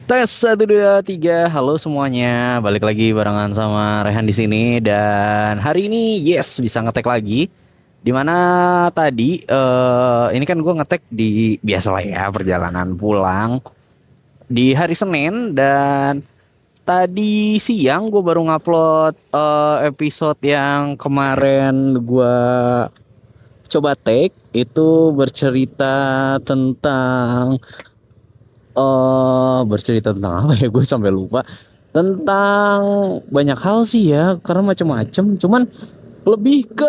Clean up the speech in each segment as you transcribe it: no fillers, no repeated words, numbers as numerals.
Tes 1 2 3, halo semuanya. Balik lagi barengan sama Rehan di sini dan hari ini yes bisa ngetek lagi. Dimana tadi ini kan gue ngetek di biasalah ya perjalanan pulang di hari Senin dan tadi siang gue baru ngupload episode yang kemarin gue coba take itu bercerita tentang bercerita tentang apa ya gue sampai lupa tentang banyak hal sih ya karena macam-macam cuman lebih ke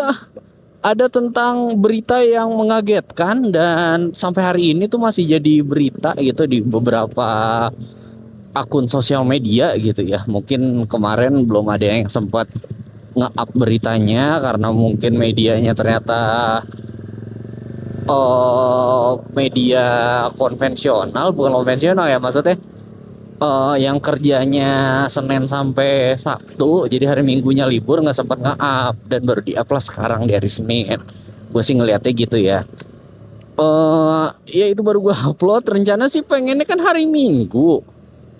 ada tentang berita yang mengagetkan dan sampai hari ini tuh masih jadi berita gitu di beberapa akun sosial media gitu ya. Mungkin kemarin belum ada yang sempat nge-up beritanya karena mungkin medianya ternyata media konvensional, bukan konvensional ya maksudnya, yang kerjanya Senin sampai Sabtu, jadi hari Minggunya libur nggak sempat nge-up dan baru di-up lah sekarang di hari Senin. Gue sih ngeliatnya gitu ya. Ya itu baru gue upload. Rencana sih pengennya kan hari Minggu.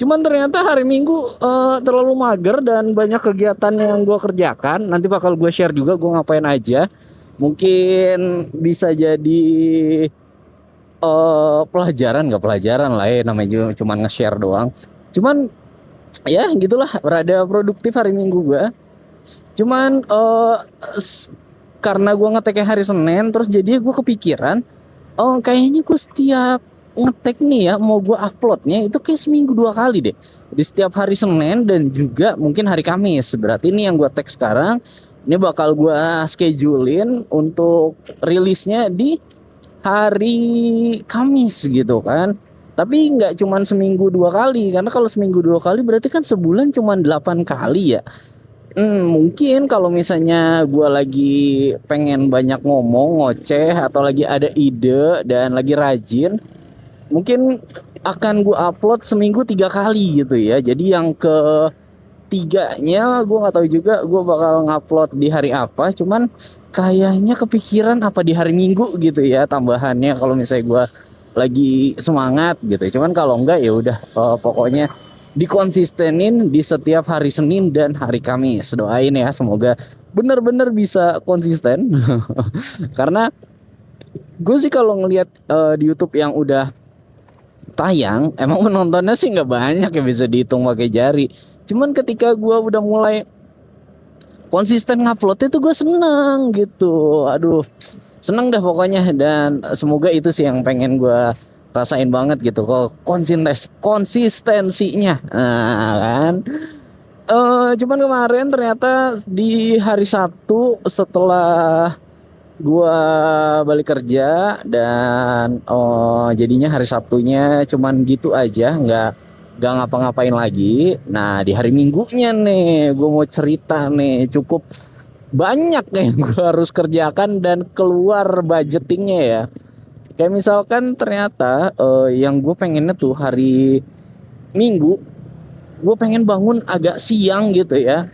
Cuman ternyata hari Minggu terlalu mager dan banyak kegiatan yang gue kerjakan. Nanti bakal gue share juga gue ngapain aja. Mungkin bisa jadi pelajaran, nggak pelajaran lah ya, namanya cuman nge-share doang. Cuman ya gitulah, rada produktif hari Minggu gua. Cuman karena gua ngeteknya hari Senin terus jadi gua kepikiran, oh kayaknya gua setiap ngetek nih ya mau gua uploadnya itu kayak seminggu 2 kali deh, di setiap hari Senin dan juga mungkin hari Kamis. Berarti ini yang gua tag sekarang ini bakal gua schedulein untuk rilisnya di hari Kamis gitu kan. Tapi nggak cuman seminggu 2 kali, karena kalau seminggu 2 kali berarti kan sebulan cuman 8 kali ya. Mungkin kalau misalnya gue lagi pengen banyak ngomong, ngoceh, atau lagi ada ide dan lagi rajin, mungkin akan gue upload seminggu 3 kali gitu ya. Jadi yang ketiganya gue nggak tahu juga gue bakal ngupload di hari apa. Cuman kayaknya kepikiran apa di hari Minggu gitu ya tambahannya kalau misalnya gue lagi semangat gitu. Cuman kalau enggak ya udah, pokoknya dikonsistenin di setiap hari Senin dan hari Kamis. Doain ya semoga bener-bener bisa konsisten. Karena gue sih kalau ngelihat di YouTube yang udah tayang emang penontonnya sih nggak banyak ya, bisa dihitung pakai jari. Cuman ketika gue udah mulai konsisten nguploadnya tuh gue seneng gitu. Aduh, seneng dah pokoknya. Dan semoga itu sih yang pengen gue rasain banget gitu kok, konsistensinya. Nah kan, cuman kemarin ternyata di hari Sabtu setelah gua balik kerja dan jadinya hari Sabtunya cuman gitu aja, nggak ngapa-ngapain lagi. Nah di hari Minggunya nih gue mau cerita nih, cukup banyak yang gue harus kerjakan dan keluar budgetingnya ya. Kayak misalkan ternyata yang gue pengennya tuh hari Minggu gue pengen bangun agak siang gitu ya.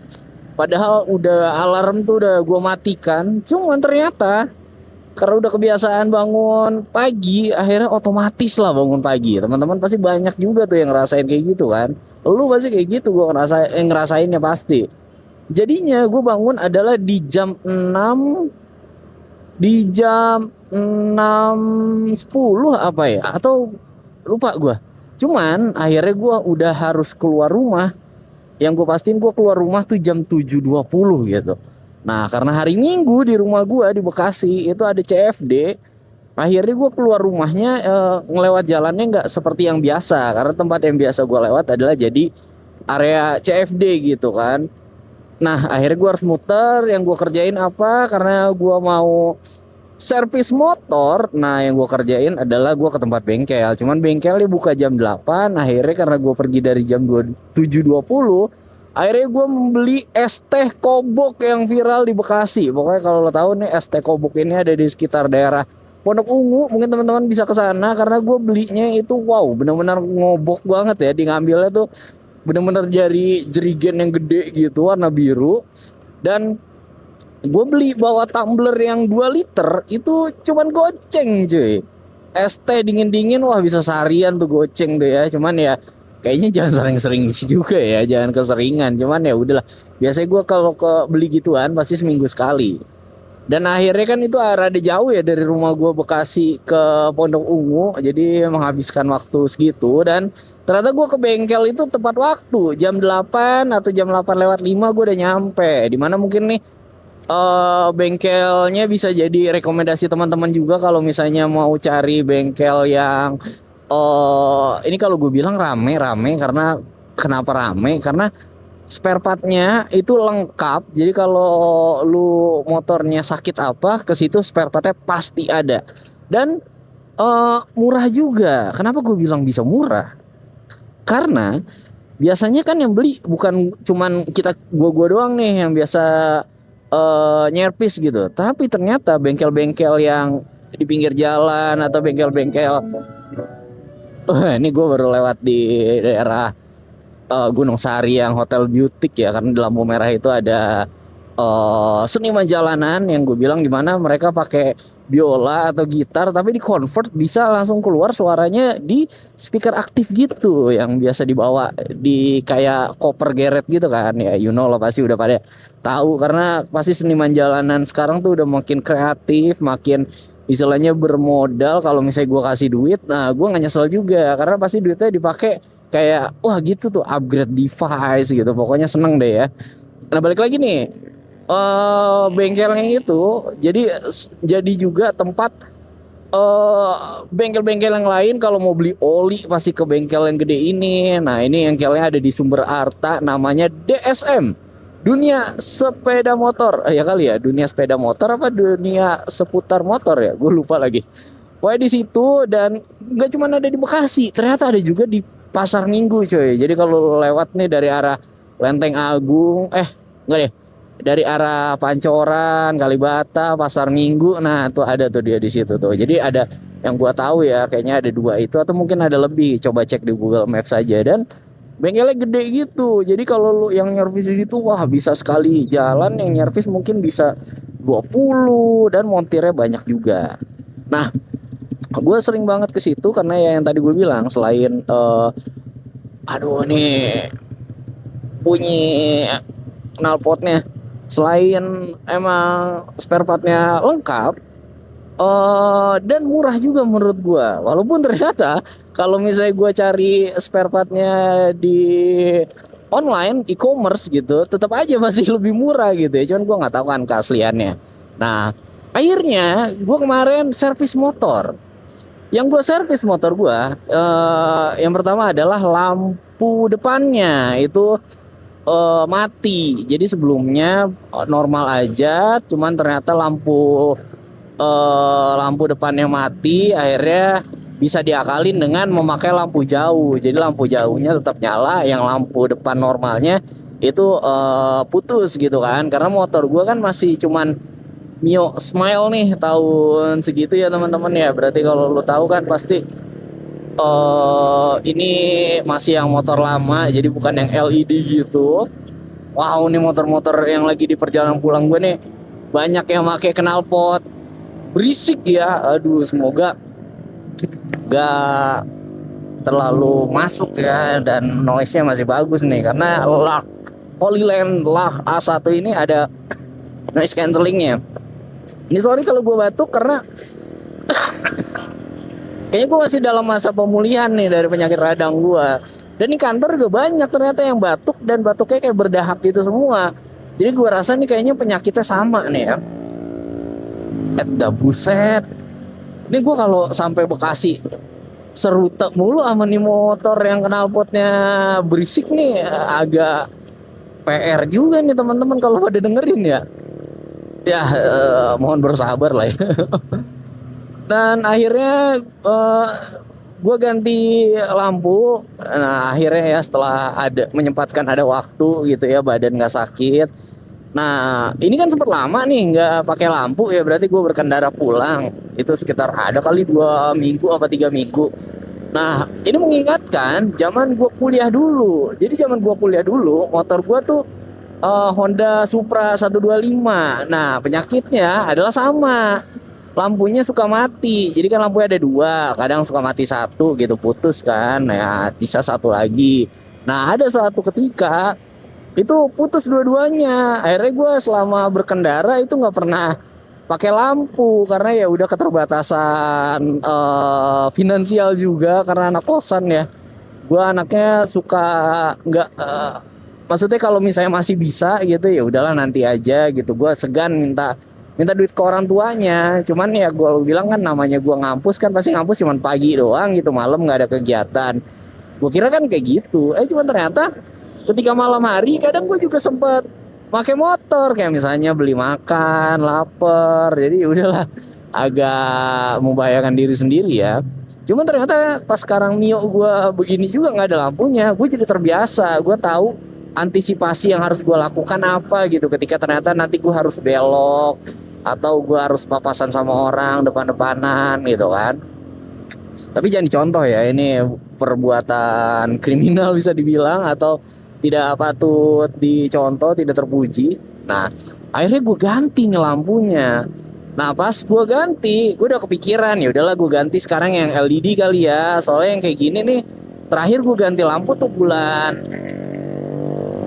Padahal udah alarm tuh udah gue matikan. Cuman ternyata karena udah kebiasaan bangun pagi, akhirnya otomatis lah bangun pagi. Teman-teman pasti banyak juga tuh yang ngerasain kayak gitu kan. Lu pasti kayak gitu, gue ngerasainnya pasti. Jadinya gue bangun adalah di jam 6.10 apa ya, atau lupa gue. Cuman akhirnya gue udah harus keluar rumah. Yang gue pastiin gue keluar rumah tuh jam 7.20 gitu. Nah karena hari Minggu di rumah gue di Bekasi itu ada CFD, akhirnya gue keluar rumahnya, ngelewat jalannya nggak seperti yang biasa. Karena tempat yang biasa gue lewat adalah jadi area CFD gitu kan. Nah akhirnya gue harus muter. Yang gue kerjain apa, karena gue mau servis motor. Nah yang gue kerjain adalah gue ke tempat bengkel. Cuman bengkelnya buka jam 8. Akhirnya karena gue pergi dari jam 7.20, akhirnya gue membeli es teh kobok yang viral di Bekasi. Pokoknya kalau lo tahu nih, es teh kobok ini ada di sekitar daerah Pondok Ungu. Mungkin teman-teman bisa ke sana karena gue belinya itu wow, benar-benar ngobok banget ya. Di ngambilnya tuh benar-benar dari jerigen yang gede gitu, warna biru. Dan gue beli bawa tumbler yang 2 liter itu cuman goceng cuy. Es teh dingin-dingin wah bisa seharian tuh goceng tuh ya. Cuman ya kayaknya jangan sering-sering juga ya, jangan keseringan. Cuman ya udahlah. Biasanya gue kalau ke beli gituan pasti seminggu sekali. Dan akhirnya kan itu rada jauh ya dari rumah gue Bekasi ke Pondok Ungu, jadi menghabiskan waktu segitu. Dan ternyata gue ke bengkel itu tepat waktu, jam 8 atau jam 8 lewat 5 gue udah nyampe. Dimana mungkin nih bengkelnya bisa jadi rekomendasi teman-teman juga kalau misalnya mau cari bengkel yang ini kalau gue bilang rame-rame. Karena kenapa rame? Karena spare partnya itu lengkap. Jadi kalau lu motornya sakit apa, ke situ spare partnya pasti ada. Dan murah juga. Kenapa gue bilang bisa murah? Karena biasanya kan yang beli bukan cuman gua doang nih yang biasa nyerpis gitu. Tapi ternyata bengkel-bengkel yang di pinggir jalan atau bengkel-bengkel ini gue baru lewat di daerah Gunung Sari yang Hotel Beauty ya, karena di lampu merah itu ada seniman jalanan yang gue bilang, dimana mereka pakai biola atau gitar tapi di convert bisa langsung keluar suaranya di speaker aktif gitu yang biasa dibawa di kayak koper geret gitu kan ya, you know lo pasti udah pada tahu. Karena pasti seniman jalanan sekarang tuh udah makin kreatif, makin istilahnya bermodal. Kalau misalnya gue kasih duit, nah gue nggak nyesel juga karena pasti duitnya dipakai kayak wah gitu tuh, upgrade device gitu, pokoknya seneng deh ya. Nah balik lagi nih, bengkelnya itu jadi juga tempat bengkel-bengkel yang lain kalau mau beli oli pasti ke bengkel yang gede ini. Nah ini bengkelnya ada di Sumber Arta, namanya DSM, Dunia Sepeda Motor ya kali ya, Dunia Sepeda Motor apa Dunia Seputar Motor ya, gue lupa lagi. Pokoknya di situ. Dan nggak cuma ada di Bekasi, ternyata ada juga di Pasar Minggu coy. Jadi kalau lewat nih dari arah Lenteng Agung, enggak deh, dari arah Pancoran, Kalibata, Pasar Minggu, nah tuh ada tuh dia di situ tuh. Jadi ada yang gua tahu ya, kayaknya ada 2 itu atau mungkin ada lebih. Coba cek di Google Maps saja. Dan bengkelnya gede gitu. Jadi kalau lu yang nyervis di situ, wah bisa sekali jalan yang nyervis mungkin bisa 20 dan montirnya banyak juga. Nah, gue sering banget ke situ karena ya yang tadi gue bilang, selain aduh nih bunyi knalpotnya, selain emang spare partnya lengkap dan murah juga menurut gue. Walaupun ternyata kalau misalnya gue cari spare partnya di online e-commerce gitu, tetap aja masih lebih murah gitu ya. Cuman gue nggak tahu kan keasliannya. Nah akhirnya gue kemarin servis motor. Yang gue servis motor gue, yang pertama adalah lampu depannya itu mati. Jadi sebelumnya normal aja, cuman ternyata lampu depannya mati. Akhirnya bisa diakalin dengan memakai lampu jauh. Jadi lampu jauhnya tetap nyala, yang lampu depan normalnya itu putus gitu kan. Karena motor gue kan masih cuman Mio Smile nih tahun segitu ya teman-teman ya. Berarti kalau lu tahu kan pasti ini masih yang motor lama, jadi bukan yang LED gitu. Wow, nih motor-motor yang lagi di perjalanan pulang gue nih banyak yang pakai knalpot berisik ya. Aduh, semoga gak terlalu masuk ya, dan noise-nya masih bagus nih karena Holyland Lux A1 ini ada noise cancelling-nya. Ini sorry kalau gue batuk karena kayaknya gue masih dalam masa pemulihan nih dari penyakit radang gue. Dan di kantor juga banyak ternyata yang batuk, dan batuknya kayak berdahak gitu semua. Jadi gue rasa nih kayaknya penyakitnya sama nih ya. Buset. Ini gue kalau sampai Bekasi serute mulu sama nih motor yang knalpotnya berisik nih, agak PR juga nih teman-teman kalau pada dengerin ya. Ya mohon bersabar lah ya. Dan akhirnya gue ganti lampu. Nah akhirnya ya setelah menyempatkan ada waktu gitu ya, badan nggak sakit. Nah ini kan sempat lama nih nggak pakai lampu ya, berarti gue berkendara pulang itu sekitar ada kali 2 minggu apa 3 minggu. Nah ini mengingatkan zaman gue kuliah dulu. Jadi zaman gue kuliah dulu motor gue tuh Honda Supra 125. Nah penyakitnya adalah sama. lampunya suka mati. Jadi kan lampunya ada dua, kadang suka mati satu gitu, putus kan. Nah, sisa satu lagi. Nah, ada suatu ketika itu putus dua-duanya. Akhirnya gue selama berkendara itu nggak pernah pakai lampu karena ya udah keterbatasan finansial juga karena anak kosan ya. Gue anaknya suka nggak maksudnya kalau misalnya masih bisa gitu ya udahlah nanti aja gitu. Gue segan minta minta duit ke orang tuanya. Cuman ya gue bilang kan namanya gue ngampus kan pasti ngampus cuman pagi doang gitu, malam nggak ada kegiatan. Gue kira kan kayak gitu. Cuman ternyata ketika malam hari kadang gue juga sempet pakai motor kayak misalnya beli makan, lapar. Jadi ya udahlah agak membahayakan diri sendiri ya. Cuman ternyata pas sekarang Mio gue begini juga nggak ada lampunya, gue jadi terbiasa. Gue tahu antisipasi yang harus gue lakukan apa gitu ketika ternyata nanti gue harus belok atau gue harus papasan sama orang depan-depanan gitu kan. Tapi jangan dicontoh ya, ini perbuatan kriminal bisa dibilang atau tidak patut dicontoh, tidak terpuji. Nah, akhirnya gue ganti nih lampunya. Nah, pas gue ganti, gue udah kepikiran ya udahlah gue ganti sekarang yang LED kali ya. Soalnya yang kayak gini nih, terakhir gue ganti lampu tuh bulan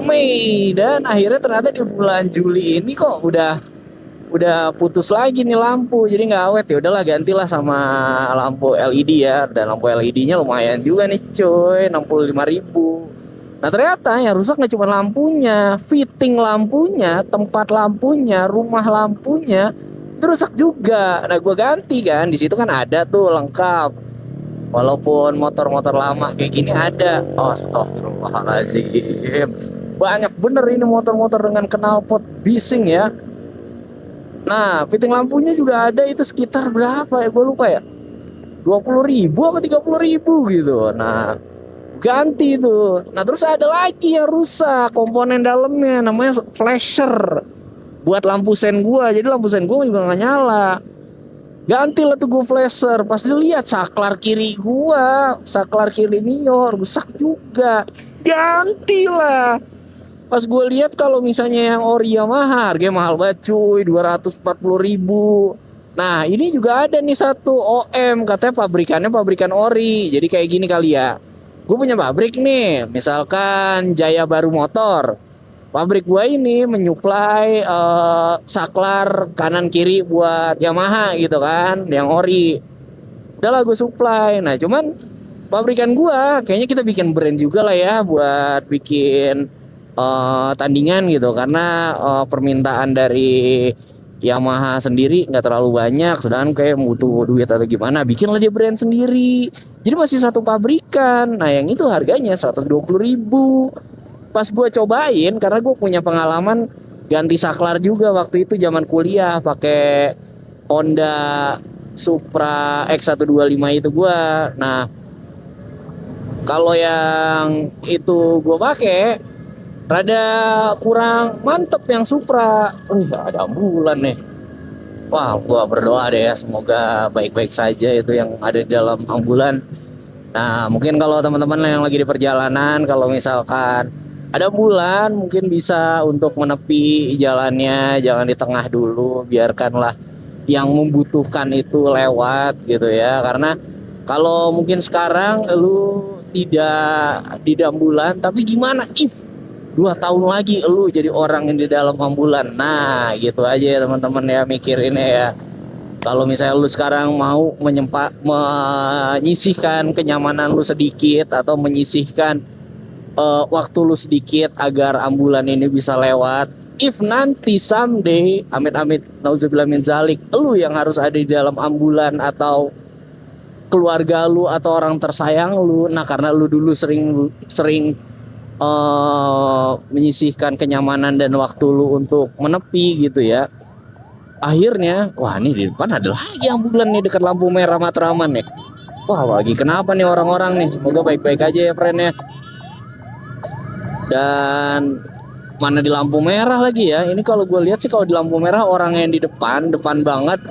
Mei dan akhirnya ternyata di bulan Juli ini kok udah putus lagi nih lampu, jadi nggak awet. Ya udahlah gantilah sama lampu LED ya, dan lampu LED-nya lumayan juga nih cuy, 65.000. Nah ternyata yang rusak nggak cuma lampunya, fitting lampunya, tempat lampunya, rumah lampunya itu rusak juga. Nah gue ganti kan, di situ kan ada tuh lengkap, walaupun motor-motor lama kayak gini ada. Astagfirullahaladzim, banyak bener ini motor-motor dengan knalpot bising ya. Nah, fitting lampunya juga ada itu sekitar berapa ya? Gue lupa ya. 20.000 apa 30.000 gitu. Nah, ganti itu. Nah, terus ada lagi yang rusak komponen dalamnya, namanya flasher. Buat lampu sen gua. Jadi lampu sen gua juga nggak nyala. Ganti lah tuh gue flasher. Pas dilihat saklar kiri gua, saklar kiri Mio rusak juga. Gantilah. Pas gue lihat kalau misalnya yang ori Yamaha harganya mahal banget cuy, 240.000. Nah ini juga ada nih satu OM, katanya pabrikannya pabrikan ori. Jadi kayak gini kali ya, gue punya pabrik nih, misalkan Jaya Baru Motor. Pabrik gue ini menyuplai saklar kanan kiri buat Yamaha gitu kan, yang ori. Udahlah gue supply. Nah cuman pabrikan gue kayaknya kita bikin brand juga lah ya buat bikin tandingan gitu, karena permintaan dari Yamaha sendiri nggak terlalu banyak, sedangkan kayak butuh duit atau gimana, bikinlah dia brand sendiri. Jadi masih satu pabrikan. Nah yang itu harganya 120.000. Pas gue cobain karena gue punya pengalaman ganti saklar juga waktu itu zaman kuliah pakai Honda Supra X125 itu gue. Nah kalau yang itu gue pakai rada kurang mantep yang Supra. Ada ambulan nih. Wah, gua berdoa deh ya semoga baik-baik saja itu yang ada di dalam ambulan. Nah, mungkin kalau teman-teman yang lagi di perjalanan, kalau misalkan ada ambulan, mungkin bisa untuk menepi jalannya, jangan di tengah dulu, biarkanlah yang membutuhkan itu lewat gitu ya. Karena kalau mungkin sekarang lu tidak di ambulan, tapi gimana if 2 tahun lagi lu jadi orang yang di dalam ambulan. Nah gitu aja ya teman-teman ya, mikirinnya ya. Kalau misalnya lu sekarang mau menyisihkan kenyamanan lu sedikit atau menyisihkan waktu lu sedikit agar ambulan ini bisa lewat, if nanti someday amit-amit nauzubillah min zalik lu yang harus ada di dalam ambulan atau keluarga lu atau orang tersayang lu, nah karena lu dulu sering menyisihkan kenyamanan dan waktu lu untuk menepi gitu ya, akhirnya wah nih di depan ada lagi ambulan nih dekat lampu merah Matraman nih. Wah lagi kenapa nih orang-orang nih, semoga baik-baik aja ya friend ya. Dan mana di lampu merah lagi ya, ini kalau gue lihat sih kalau di lampu merah orang yang di depan banget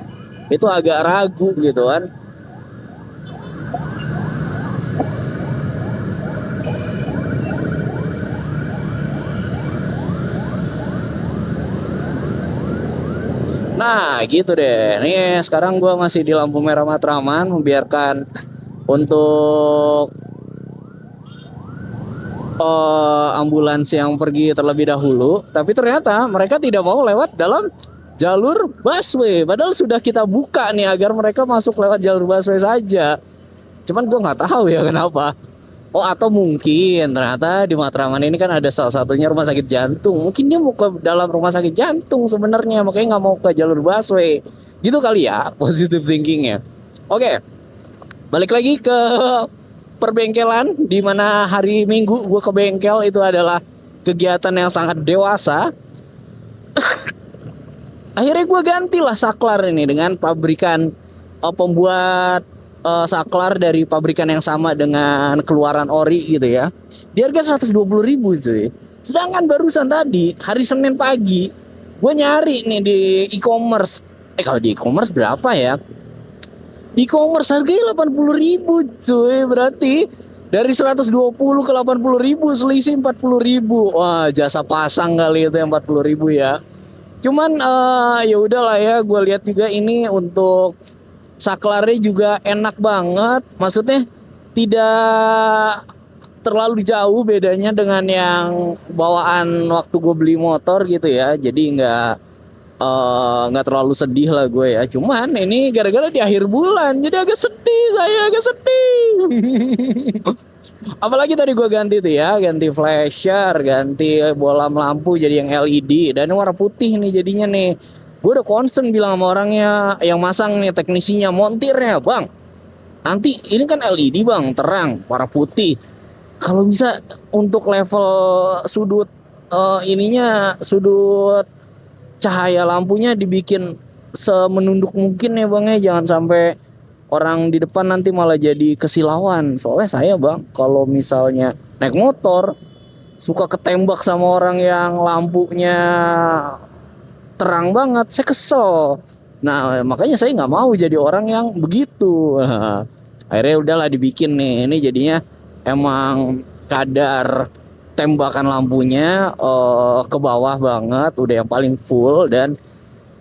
itu agak ragu gitu kan. Nah gitu deh. Nih sekarang gua masih di lampu merah Matraman, membiarkan untuk ambulans yang pergi terlebih dahulu. Tapi ternyata mereka tidak mau lewat dalam jalur busway. Padahal sudah kita buka nih agar mereka masuk lewat jalur busway saja. Cuman gue nggak tahu ya kenapa. Oh atau mungkin ternyata di Matraman ini kan ada salah satunya rumah sakit jantung. Mungkin dia mau ke dalam rumah sakit jantung sebenarnya, makanya nggak mau ke jalur busway. Gitu kali ya, positive thinkingnya. Oke, balik lagi ke perbengkelan, di mana hari Minggu gue ke bengkel itu adalah kegiatan yang sangat dewasa. Akhirnya gue gantilah saklar ini dengan pabrikan pembuat saklar dari pabrikan yang sama dengan keluaran ori gitu ya. Di harga 120.000 cuy. Sedangkan barusan tadi hari Senin pagi gue nyari nih di e-commerce. Kalau di e-commerce berapa ya? Di e-commerce harganya 80.000 cuy. Berarti dari 120 ke 80.000 selisih 40.000. Wah, jasa pasang kali itu yang 40.000 ya. Cuman ya udahlah ya, gue lihat juga ini untuk saklarnya juga enak banget. Maksudnya tidak terlalu jauh bedanya dengan yang bawaan waktu gue beli motor gitu ya. Jadi nggak terlalu sedih lah gue ya. Cuman ini gara-gara di akhir bulan, jadi agak sedih, saya agak sedih. Apalagi tadi gue ganti tuh ya, ganti flasher, ganti bolam lampu jadi yang LED dan warna putih nih jadinya nih. Gue udah concern bilang sama orangnya yang masang nih, teknisinya, montirnya, bang. Nanti ini kan LED bang, terang, warna putih. Kalau bisa untuk level sudut sudut cahaya lampunya dibikin semenunduk mungkin ya bang ya, jangan sampai orang di depan nanti malah jadi kesilauan. Soalnya saya bang kalau misalnya naik motor suka ketembak sama orang yang lampunya terang banget, saya kesel. Nah makanya saya nggak mau jadi orang yang begitu. Akhirnya udahlah dibikin nih, ini jadinya emang kadar tembakan lampunya ke bawah banget, udah yang paling full. Dan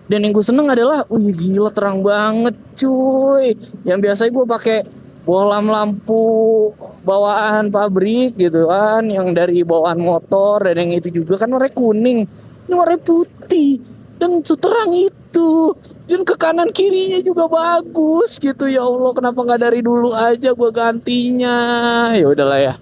yang gue seneng adalah, wih gila terang banget cuy. Yang biasanya gue pakai bohlam lampu bawaan pabrik gitu kan, yang dari bawaan motor, dan yang itu juga kan warna kuning, ini warna putih dan seterang itu. Dan ke kanan kirinya juga bagus gitu. Ya Allah, kenapa nggak dari dulu aja gue gantinya? Ya udahlah ya.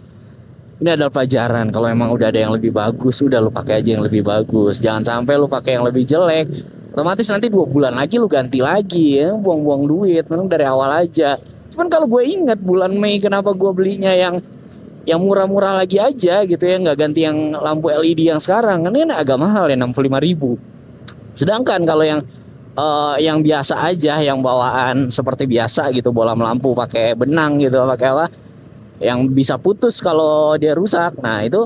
Ini adalah pelajaran, kalau emang udah ada yang lebih bagus, udah lu pakai aja yang lebih bagus. Jangan sampai lu pakai yang lebih jelek. Otomatis nanti 2 bulan lagi lu ganti lagi ya, buang-buang duit. Memang dari awal aja. Cuman kalau gue inget bulan Mei kenapa gue belinya yang murah-murah lagi aja gitu ya, nggak ganti yang lampu LED yang sekarang. Ini kan agak mahal ya, 65.000. Sedangkan kalau yang biasa aja, yang bawaan seperti biasa gitu, bolam lampu pakai benang gitu, pakai apa, yang bisa putus kalau dia rusak. Nah itu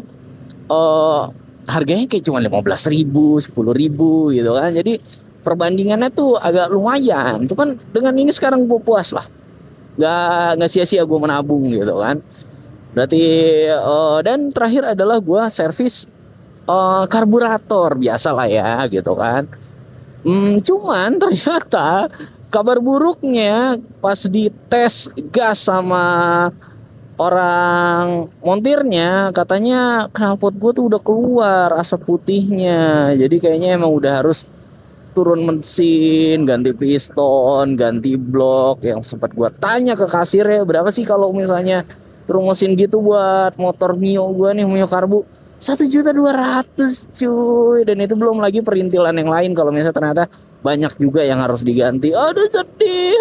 harganya kayak cuma 15.000, 10.000 gitu kan. Jadi perbandingannya tuh agak lumayan. Cuman dengan ini sekarang gue puas lah. Nggak sia-sia gue menabung gitu kan. Berarti dan terakhir adalah gue servis karburator biasa lah ya gitu kan. Cuman ternyata kabar buruknya pas dites gas sama orang montirnya, katanya knalpot gue tuh udah keluar asap putihnya. Jadi kayaknya emang udah harus turun mesin, ganti piston, ganti blok. Yang sempat gue tanya ke kasirnya, berapa sih kalau misalnya turun mesin gitu buat motor Mio gue nih, Mio Karbu. 1.200.000 cuy. Dan itu belum lagi perintilan yang lain kalau misalnya ternyata banyak juga yang harus diganti. Aduh sedih.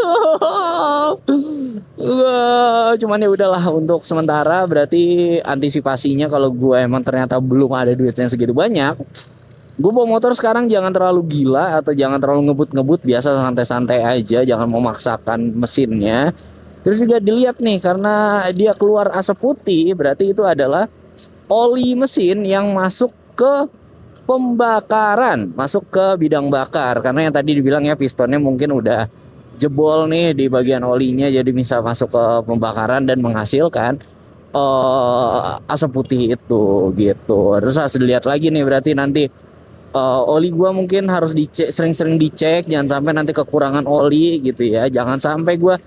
Cuman ya udahlah, untuk sementara berarti antisipasinya kalau gue emang ternyata belum ada duitnya segitu banyak, gue bawa motor sekarang jangan terlalu gila atau jangan terlalu ngebut-ngebut, biasa santai-santai aja, jangan memaksakan mesinnya. Terus juga dilihat nih, karena dia keluar asap putih, berarti itu adalah oli mesin yang masuk ke pembakaran, masuk ke bidang bakar. Karena yang tadi dibilang ya, pistonnya mungkin udah jebol nih di bagian olinya, jadi bisa masuk ke pembakaran dan menghasilkan asap putih itu gitu. Terus harus dilihat lagi nih, berarti nanti oli gua mungkin harus dicek, sering-sering dicek, jangan sampai nanti kekurangan oli gitu ya. Jangan sampai gua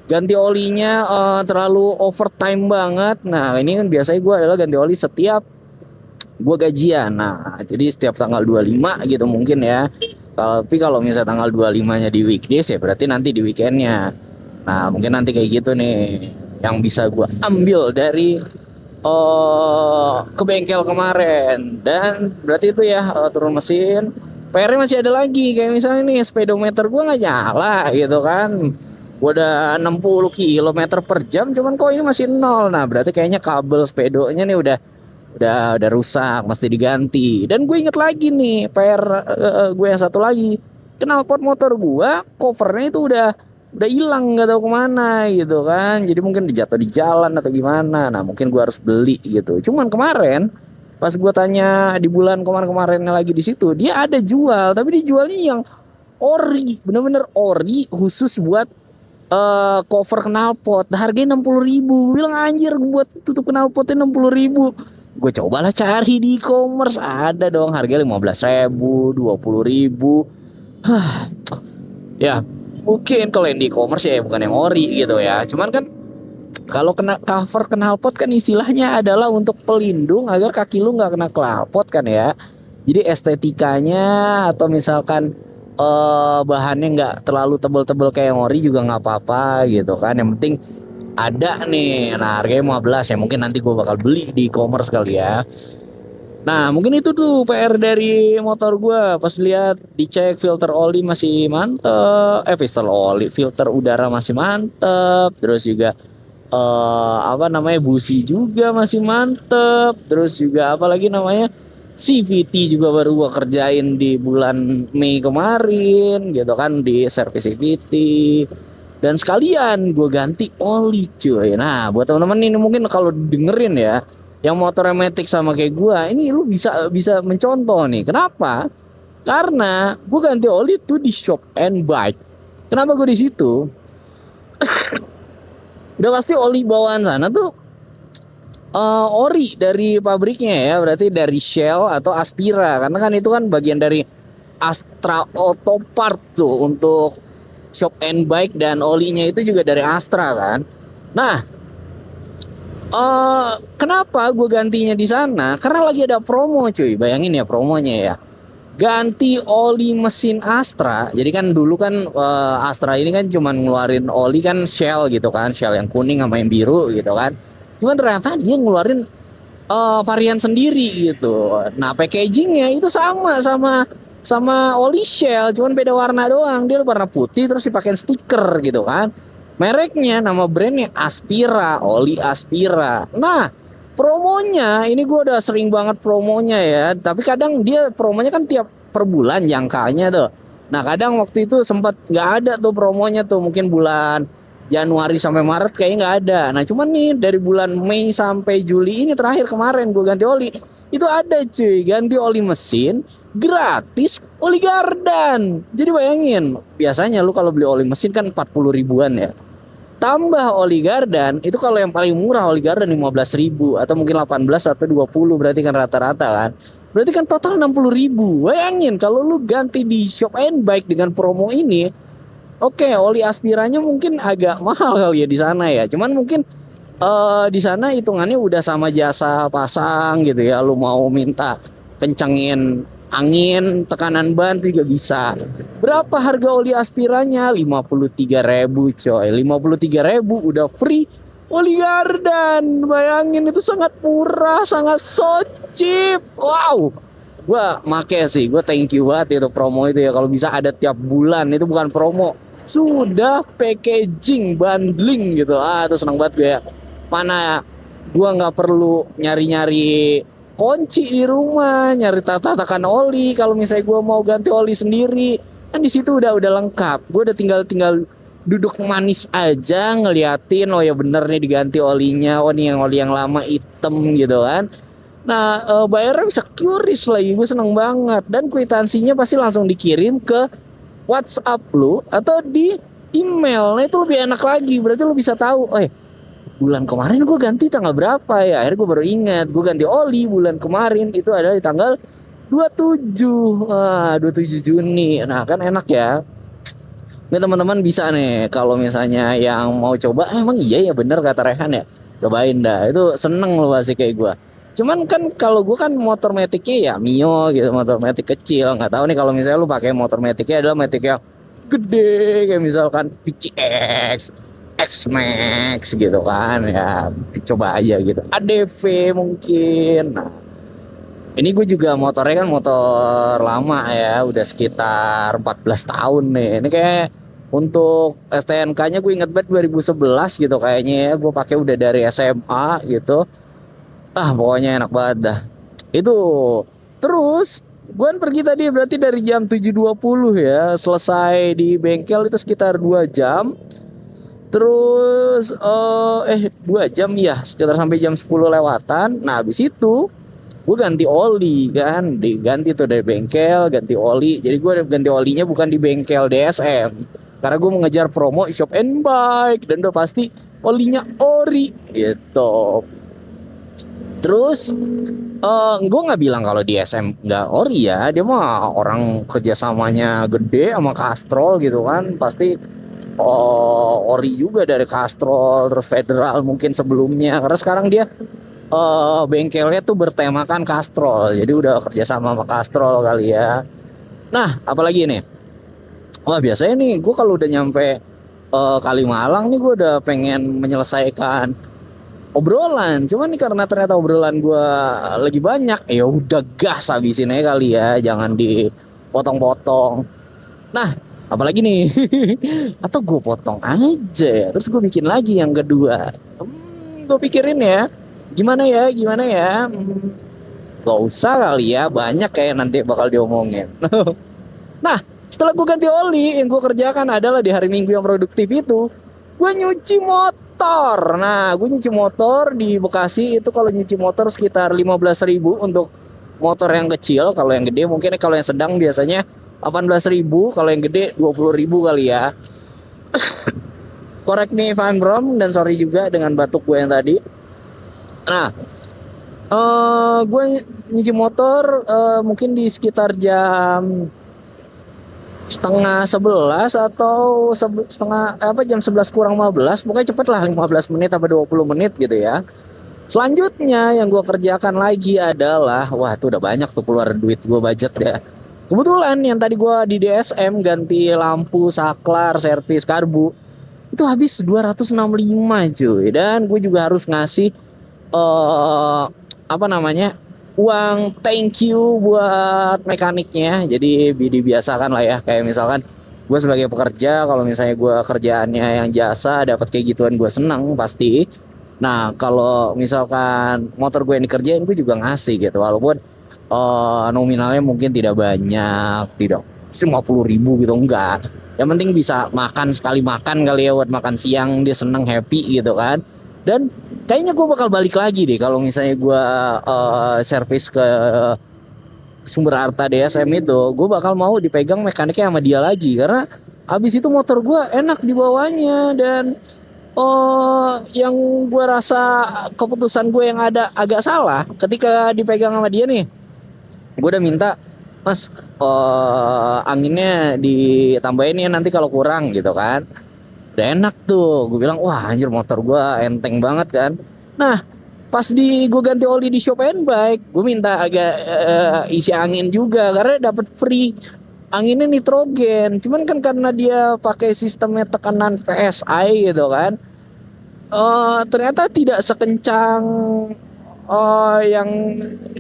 ganti olinya terlalu overtime banget. Nah, ini kan biasanya gua adalah ganti oli setiap gua gajian. Nah, jadi setiap tanggal 25 gitu mungkin ya. Tapi kalau misalnya tanggal 25-nya di weekdays ya berarti nanti di weekendnya. Nah, mungkin nanti kayak gitu nih yang bisa gua ambil dari ke bengkel kemarin. Dan berarti itu ya turun mesin. PR-nya masih ada lagi kayak misalnya nih speedometer gua nggak nyala gitu kan. Gua udah 60 km per jam cuman kok ini masih nol. Nah, berarti kayaknya kabel speedonya nih udah rusak, mesti diganti. Dan gue inget lagi nih PR gue yang satu lagi, knalpot motor gue covernya itu udah hilang, nggak tahu kemana gitu kan. Jadi mungkin dijatuh di jalan atau gimana. Nah, mungkin gue harus beli gitu. Cuman kemarin pas gue tanya di bulan kemarin-kemarinnya lagi di situ, dia ada jual, tapi dijualnya yang ori, bener-bener ori khusus buat cover knalpot. Harganya 60.000. Bilang anjir, buat tutup knalpotnya 60.000. Gue cobalah cari di e-commerce, ada dong harga 15.000, 20.000. Hah, ya mungkin kalau yang di e-commerce ya bukan yang ori gitu ya. Cuman kan kalau kena cover knalpot kan istilahnya adalah untuk pelindung agar kaki lu nggak kena knalpot kan ya. Jadi estetikanya atau misalkan bahannya nggak terlalu tebel-tebel kayak yang ori juga nggak apa-apa gitu kan. Yang penting ada nih. Nah, harganya 15 ya, mungkin nanti gue bakal beli di e-commerce kali ya. Nah, mungkin itu tuh PR dari motor gue. Pas lihat dicek filter oli masih mantep, filter udara masih mantep, terus juga apa namanya, busi juga masih mantep, terus juga apa lagi namanya, CVT juga baru gua kerjain di bulan Mei kemarin gitu kan, di servis CVT. Dan sekalian gue ganti oli cuy. Nah, buat teman-teman ini mungkin kalau dengerin ya, yang motor matic sama kayak gue, ini lu bisa bisa mencontoh nih. Kenapa? Karena gue ganti oli tuh di Shop and Bike. Kenapa gue di situ? Udah pasti oli bawaan sana tuh ori dari pabriknya ya, berarti dari Shell atau Aspira, karena kan itu kan bagian dari Astra Auto Part tuh untuk Shop and Bike, dan olinya itu juga dari Astra kan. Nah, kenapa gue gantinya di sana? Karena lagi ada promo cuy, bayangin ya promonya ya. Ganti oli mesin Astra. Jadi kan dulu kan Astra ini kan cuman ngeluarin oli kan Shell gitu kan, Shell yang kuning sama yang biru gitu kan. Cuman ternyata dia ngeluarin varian sendiri gitu. Nah, packagingnya itu sama oli Shell, cuman beda warna doang. Dia warna putih terus dipakein stiker gitu kan. Mereknya, nama brandnya Aspira, oli Aspira. Nah, promonya ini gue udah sering banget promonya ya. Tapi kadang dia promonya kan tiap per bulan jangkanya tuh. Nah, kadang waktu itu sempat nggak ada tuh promonya tuh, mungkin bulan Januari sampai Maret kayaknya nggak ada. Nah, cuman nih dari bulan Mei sampai Juli ini terakhir kemarin gue ganti oli, itu ada cuy, ganti oli mesin gratis oli gardan. Jadi bayangin, biasanya lu kalau beli oli mesin kan 40 ribuan ya. Tambah oli gardan, itu kalau yang paling murah oli gardan 15.000 atau mungkin 18 atau 20, berarti kan rata-rata kan. Berarti kan total 60.000. Bayangin kalau lu ganti di Shop and Bike dengan promo ini. Oke, oli aspiranya mungkin agak mahal kali ya di sana ya. Cuman mungkin di sana hitungannya udah sama jasa pasang gitu ya. Lu mau minta kencengin angin, tekanan ban juga bisa. Berapa harga oli aspiranya? 53.000 coy. 53.000 udah free oli gardan. Bayangin, itu sangat murah, sangat so cheap. Wow. Gua make sih, gue thank you banget itu promo itu ya. Kalau bisa ada tiap bulan, itu bukan promo, sudah packaging bundling gitu. Itu senang banget gue ya. Mana gue nggak perlu nyari-nyari kunci di rumah, nyari tatakan oli. Kalau misalnya gue mau ganti oli sendiri, kan di situ udah lengkap. Gue udah tinggal duduk manis aja ngeliatin, oh ya bener nih diganti olinya, oh nih yang oli yang lama hitam gitu kan. Nah, bayarnya bisa QRIS lagi, gue seneng banget. Dan kwitansinya pasti langsung dikirim ke WhatsApp lu atau di email. Nah, itu lebih enak lagi, berarti lu bisa tahu, bulan kemarin gue ganti tanggal berapa ya. Akhirnya gue baru ingat, gue ganti oli bulan kemarin itu adalah di tanggal 27. 27 Juni. Nah, kan enak ya. Ini teman-teman bisa nih kalau misalnya yang mau coba, emang iya ya bener kata Rehan ya. Cobain dah. Itu seneng loh pasti kayak gua. Cuman kan kalau gua kan motor metiknya ya Mio gitu, motor metik kecil. Nggak tahu nih kalau misalnya lu pakai motor metiknya adalah metik yang gede kayak misalkan PCX, X-Max gitu kan ya. Coba aja gitu. ADV mungkin. Nah, ini gue juga motornya kan motor lama ya, udah sekitar 14 tahun nih. Ini kayak untuk STNK-nya gue inget banget 2011 gitu kayaknya ya. Gue pakai udah dari SMA gitu. Pokoknya enak banget dah. Itu terus gue kan pergi tadi berarti dari jam 7.20 ya. Selesai di bengkel itu sekitar 2 jam. Terus 2 jam ya, sekitar sampai jam 10 lewatan. Nah, habis itu gue ganti oli kan, diganti tuh dari bengkel ganti oli. Jadi gue ganti olinya bukan di bengkel DSM karena gue mengejar promo shop and bike dan udah pasti olinya ori gitu. Terus gue nggak bilang kalau di SM nggak ori ya, dia mah orang kerjasamanya gede sama Castrol gitu kan, pasti ori juga dari Castrol terus Federal mungkin sebelumnya, karena sekarang dia bengkelnya tuh bertemakan Castrol, jadi udah kerjasama sama Castrol kali ya. Nah, apalagi nih? Wah, biasanya nih gue kalau udah nyampe Kalimalang nih gue udah pengen menyelesaikan obrolan. Cuman nih karena ternyata obrolan gue lagi banyak, ya udah gas habisin aja kali ya, jangan dipotong-potong. Nah, apalagi nih? Atau gue potong aja ya, terus gue bikin lagi yang kedua. Gue pikirin ya, gimana ya, gimana ya? Gak usah kali ya, banyak kayak nanti bakal diomongin. Nah, setelah gue ganti oli, yang gue kerjakan adalah di hari Minggu yang produktif itu, gue nyuci motor. Nah, gue nyuci motor di Bekasi itu kalau nyuci motor sekitar 15.000 untuk motor yang kecil. Kalau yang gede mungkin, kalau yang sedang biasanya 18.000, kalau yang gede 20.000 kali ya. Correct me if I'm wrong, dan sorry juga dengan batuk gue yang tadi. Nah, gue nyuci motor mungkin di sekitar jam setengah 11 atau jam 11 kurang 15, pokoknya cepet lah, 15 menit atau 20 menit gitu ya. Selanjutnya yang gue kerjakan lagi adalah, wah tuh udah banyak tuh keluar duit gue, budget ya. Kebetulan yang tadi gue di DSM ganti lampu, saklar, servis karbu, itu habis 265 cuy. Dan gue juga harus ngasih uang thank you buat mekaniknya. Jadi dibiasakan lah ya, kayak misalkan gue sebagai pekerja, kalau misalnya gue kerjaannya yang jasa dapat kayak gituan, gue senang pasti. Nah, kalau misalkan motor gue yang dikerjain, gue juga ngasih gitu, walaupun nominalnya mungkin tidak banyak, tidak 50.000 gitu, enggak. Yang penting bisa makan, sekali makan kali ya, buat makan siang dia seneng, happy gitu kan. Dan kayaknya gue bakal balik lagi deh kalau misalnya gue servis ke Sumber Arta DSM itu, gue bakal mau dipegang mekaniknya sama dia lagi, karena habis itu motor gue enak dibawanya. Dan yang gue rasa keputusan gue yang ada agak salah ketika dipegang sama dia nih, gue udah minta, Mas, anginnya ditambahin ya nanti kalau kurang gitu kan. Udah enak tuh, gue bilang wah anjir motor gue enteng banget kan. Nah, pas gue ganti oli di Shop and Bike, gue minta agak isi angin juga karena dapat free anginnya nitrogen. Cuman kan karena dia pakai sistemnya tekanan PSI gitu kan, ternyata tidak sekencang yang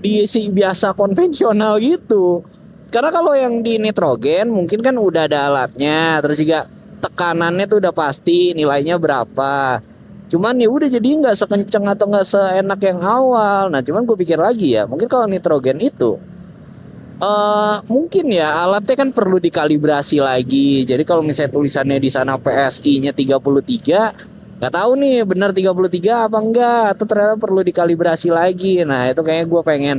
diisi biasa konvensional gitu. Karena kalau yang di nitrogen mungkin kan udah ada alatnya, terus juga tekanannya tuh udah pasti nilainya berapa. Cuman ya udah jadi nggak sekencang atau nggak seenak yang awal. Nah, cuman gue pikir lagi ya, mungkin kalau nitrogen itu mungkin ya alatnya kan perlu dikalibrasi lagi. Jadi kalau misalnya tulisannya di sana PSI-nya 33, nggak tahu nih benar 33 apa enggak, atau ternyata perlu dikalibrasi lagi. Nah, itu kayaknya gue pengen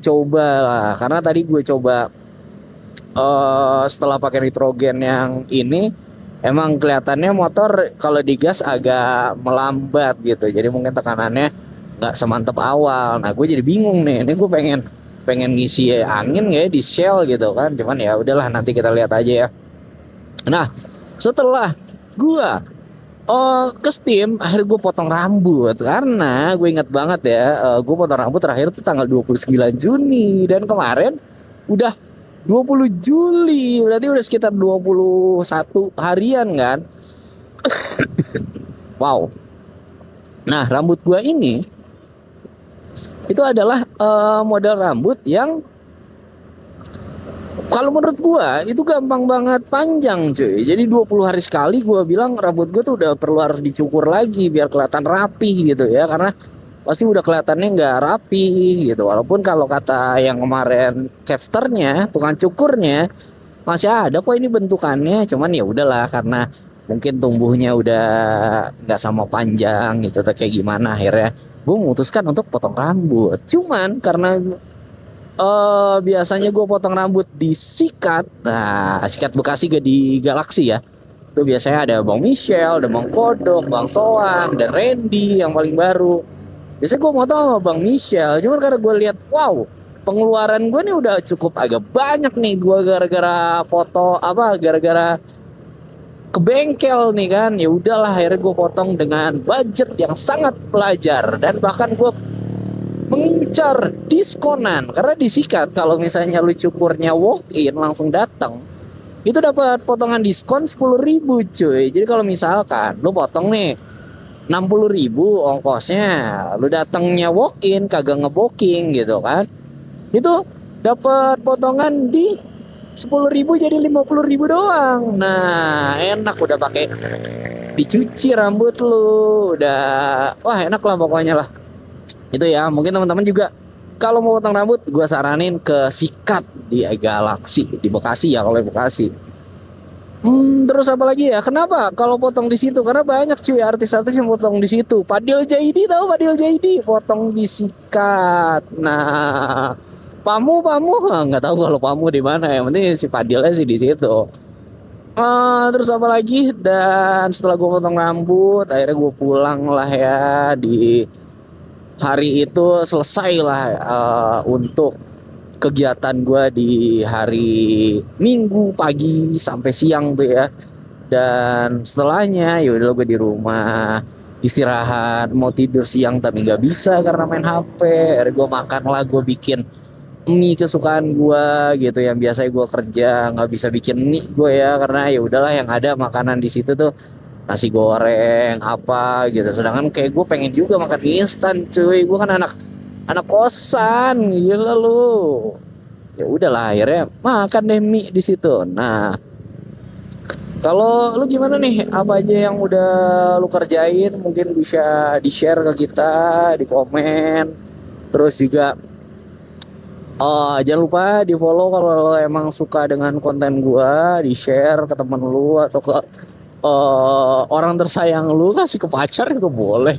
coba lah, karena tadi gue coba setelah pakai nitrogen yang ini, emang kelihatannya motor kalau digas agak melambat gitu, jadi mungkin tekanannya nggak semantap awal. Nah, gue jadi bingung nih, ini gue pengen pengen ngisi angin ya di Shell gitu kan, cuman ya udahlah nanti kita lihat aja ya. Nah setelah gua ke Steam, akhirnya gue potong rambut karena gue ingat banget ya, gue potong rambut terakhir tuh tanggal 29 Juni dan kemarin udah 20 Juli, berarti udah sekitar 21 harian kan. Wow. Nah, rambut gue ini itu adalah model rambut yang kalau menurut gua itu gampang banget panjang cuy. Jadi 20 hari sekali gua bilang rambut gua tuh udah perlu harus dicukur lagi biar kelihatan rapi gitu ya. Karena pasti udah kelihatannya nggak rapi gitu. Walaupun kalau kata yang kemarin capsternya, tukang cukurnya masih ada kok ini bentukannya. Cuman ya udahlah karena mungkin tumbuhnya udah nggak sama panjang gitu atau kayak gimana akhirnya gue memutuskan untuk potong rambut. Cuman karena biasanya gue potong rambut di Sikat. Nah, Sikat Bekasi gak di Galaksi ya. Itu biasanya ada Bang Michelle, ada Bang Kodok, Bang Soang, ada Randy yang paling baru. Biasanya gue mau tahu sama Bang Michelle. Cuman karena gue lihat, wow, pengeluaran gue nih udah cukup agak banyak nih. Gue gara-gara foto gara-gara ke bengkel nih kan. Ya udahlah, akhirnya gue potong dengan budget yang sangat pelajar dan bahkan gue mengincar diskonan karena disikat kalau misalnya lu cukurnya walk in langsung datang itu dapat potongan diskon 10.000 cuy. Jadi kalau misalkan lu potong nih 60.000 ongkosnya, lu datangnya walk in kagak ngebooking gitu kan, itu dapat potongan di 10.000 jadi 50.000 doang. Nah enak, udah pakai dicuci rambut lu, udah wah enak lah pokoknya lah. Itu ya, mungkin teman-teman juga kalau mau potong rambut gue saranin ke Sikat di Galaksi di Bekasi ya, kalau di Bekasi. Terus apa lagi ya, kenapa kalau potong di situ, karena banyak cuy artis-artis yang potong di situ. Fadil Jaidi, tahu Fadil Jaidi potong di Sikat. Nah Pamu nggak tahu kalau Pamu di mana, yang penting si Fadilnya sih di situ. Terus apa lagi, dan setelah gue potong rambut akhirnya gue pulang lah ya. Di hari itu selesai lah untuk kegiatan gue di hari Minggu pagi sampai siang tuh ya. Dan setelahnya ya udah gue di rumah istirahat, mau tidur siang tapi nggak bisa karena main HP. Akhirnya gue makan lah, gue bikin mie kesukaan gue gitu, yang biasanya gue kerja nggak bisa bikin mie gue ya, karena ya udahlah yang ada makanan di situ tuh nasi goreng apa gitu. Sedangkan kayak gue pengen juga makan mie instan cuy, gue kan anak anak kosan gila lu. Ya udahlah akhirnya makan deh mie di situ. Nah kalau lu gimana nih, apa aja yang udah lu kerjain, mungkin bisa di share ke kita di komen. Terus juga jangan lupa di follow kalau lo emang suka dengan konten gua, di share ke temen lu atau ke orang tersayang lu, kasih ke pacar juga boleh.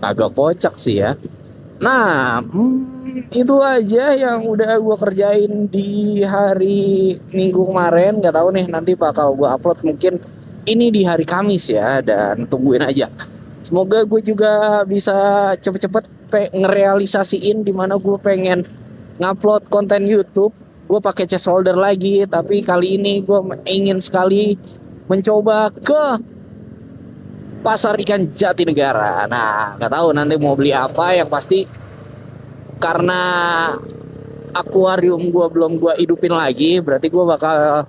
Agak kocak sih ya. Nah, itu aja yang udah gua kerjain di hari Minggu kemarin. Nggak tahu nih nanti bakal gua upload mungkin ini di hari Kamis ya, dan tungguin aja. Semoga gue juga bisa cepet-cepet ngerealisasiin dimana gue pengen ngupload konten YouTube. Gue pakai chest holder lagi, tapi kali ini gue ingin sekali mencoba ke pasar ikan Jatinegara. Nah, nggak tahu nanti mau beli apa, yang pasti karena akuarium gue belum gue hidupin lagi, berarti gue bakal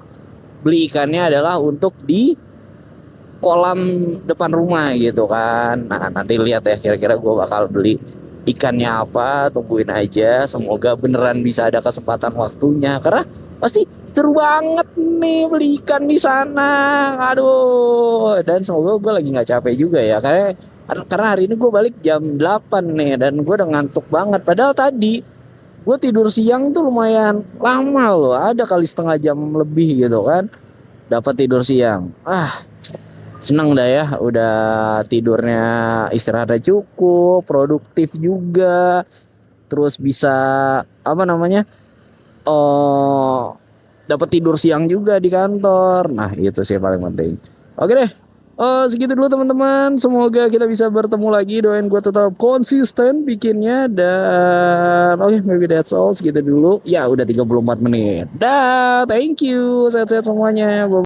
beli ikannya adalah untuk di kolam depan rumah gitu kan. Nah nanti lihat ya kira-kira gue bakal beli ikannya apa, tungguin aja. Semoga beneran bisa ada kesempatan waktunya, karena pasti seru banget nih beli ikan di sana. Aduh, dan semoga gue lagi nggak capek juga ya, karena hari ini gue balik jam 8 nih dan gue udah ngantuk banget. Padahal tadi gue tidur siang tuh lumayan lama loh, ada kali setengah jam lebih gitu kan dapat tidur siang. Senang dah ya, udah tidurnya istirahatnya cukup, produktif juga, terus bisa apa namanya, dapat tidur siang juga di kantor. Nah itu sih paling penting. Oke deh, Segitu dulu teman-teman. Semoga kita bisa bertemu lagi. Doain gue tetap konsisten bikinnya. Dan oke, maybe that's all. Segitu dulu. Ya udah 34 menit. Dah, thank you. Sehat-sehat semuanya. Bye.